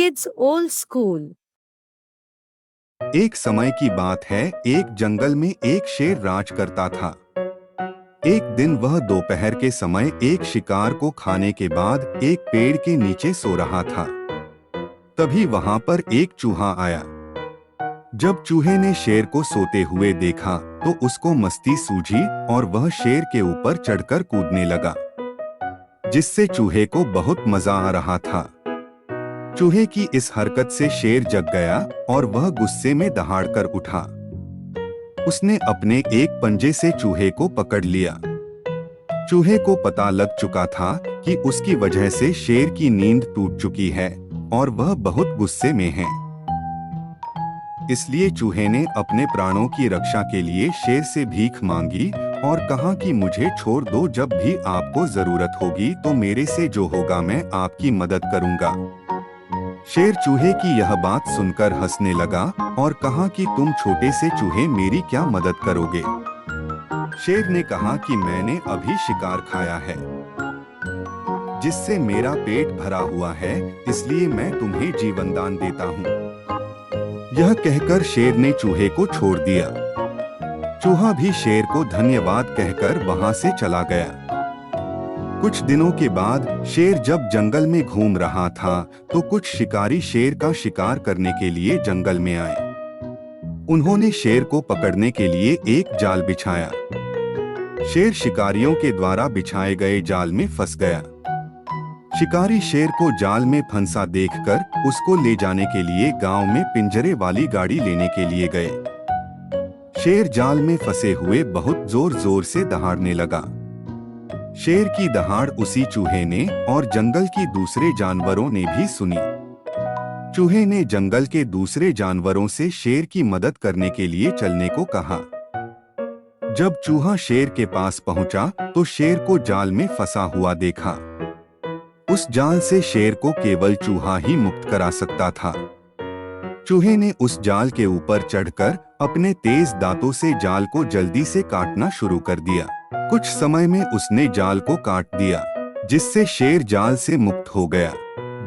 Kids Old School। एक समय की बात है, एक जंगल में एक शेर राज करता था। एक दिन वह दोपहर के समय एक शिकार को खाने के बाद एक पेड़ के नीचे सो रहा था। तभी वहां पर एक चूहा आया। जब चूहे ने शेर को सोते हुए देखा तो उसको मस्ती सूझी और वह शेर के ऊपर चढ़कर कूदने लगा, जिससे चूहे को बहुत मजा आ रहा था। चूहे की इस हरकत से शेर जग गया और वह गुस्से में दहाड़कर उठा। उसने अपने एक पंजे से चूहे को पकड़ लिया। चूहे को पता लग चुका था कि उसकी वजह से शेर की नींद टूट चुकी है और वह बहुत गुस्से में है। इसलिए चूहे ने अपने प्राणों की रक्षा के लिए शेर से भीख मांगी और कहा कि मुझे छोड़ दो, जब भी आपको जरूरत होगी तो मेरे से जो होगा मैं आपकी मदद करूंगा। शेर चूहे की यह बात सुनकर हंसने लगा और कहा कि तुम छोटे से चूहे मेरी क्या मदद करोगे। शेर ने कहा कि मैंने अभी शिकार खाया है, जिससे मेरा पेट भरा हुआ है, इसलिए मैं तुम्हें जीवन दान देता हूँ। यह कहकर शेर ने चूहे को छोड़ दिया। चूहा भी शेर को धन्यवाद कहकर वहां से चला गया। कुछ दिनों के बाद शेर जब जंगल में घूम रहा था तो कुछ शिकारी शेर का शिकार करने के लिए जंगल में आए। उन्होंने शेर को पकड़ने के लिए एक जाल बिछाया। शेर शिकारियों के द्वारा बिछाए गए जाल में फंस गया। शिकारी शेर को जाल में फंसा देखकर उसको ले जाने के लिए गांव में पिंजरे वाली गाड़ी लेने के लिए गए। शेर जाल में फंसे हुए बहुत जोर जोर से दहाड़ने लगा। शेर की दहाड़ उसी चूहे ने और जंगल की दूसरे जानवरों ने भी सुनी। चूहे ने जंगल के दूसरे जानवरों से शेर की मदद करने के लिए चलने को कहा। जब चूहा शेर के पास पहुंचा तो शेर को जाल में फंसा हुआ देखा। उस जाल से शेर को केवल चूहा ही मुक्त करा सकता था। चूहे ने उस जाल के ऊपर चढ़कर अपने तेज दांतों से जाल को जल्दी से काटना शुरू कर दिया। कुछ समय में उसने जाल को काट दिया, जिससे शेर जाल से मुक्त हो गया।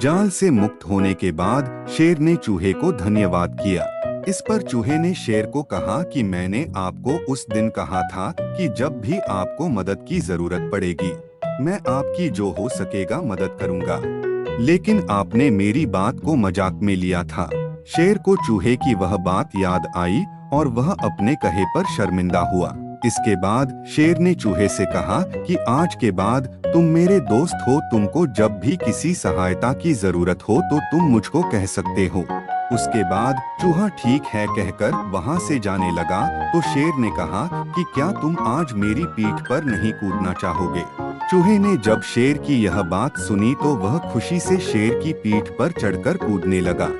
जाल से मुक्त होने के बाद शेर ने चूहे को धन्यवाद किया। इस पर चूहे ने शेर को कहा कि मैंने आपको उस दिन कहा था कि जब भी आपको मदद की जरूरत पड़ेगी मैं आपकी जो हो सकेगा मदद करूंगा, लेकिन आपने मेरी बात को मजाक में लिया था। शेर को चूहे की वह बात याद आई और वह अपने कहे पर शर्मिंदा हुआ। इसके बाद शेर ने चूहे से कहा कि आज के बाद तुम मेरे दोस्त हो, तुमको जब भी किसी सहायता की जरूरत हो तो तुम मुझको कह सकते हो। उसके बाद चूहा ठीक है कहकर वहां से जाने लगा तो शेर ने कहा कि क्या तुम आज मेरी पीठ पर नहीं कूदना चाहोगे। चूहे ने जब शेर की यह बात सुनी तो वह खुशी से शेर की पीठ पर चढ़कर कूदने लगा।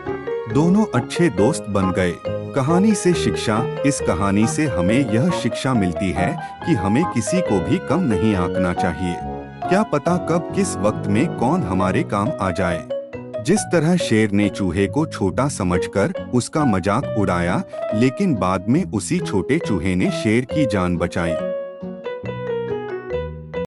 दोनों अच्छे दोस्त बन गए। कहानी से शिक्षा। इस कहानी से हमें यह शिक्षा मिलती है कि हमें किसी को भी कम नहीं आंकना चाहिए। क्या पता कब किस वक्त में कौन हमारे काम आ जाए। जिस तरह शेर ने चूहे को छोटा समझकर उसका मजाक उड़ाया, लेकिन बाद में उसी छोटे चूहे ने शेर की जान बचाई।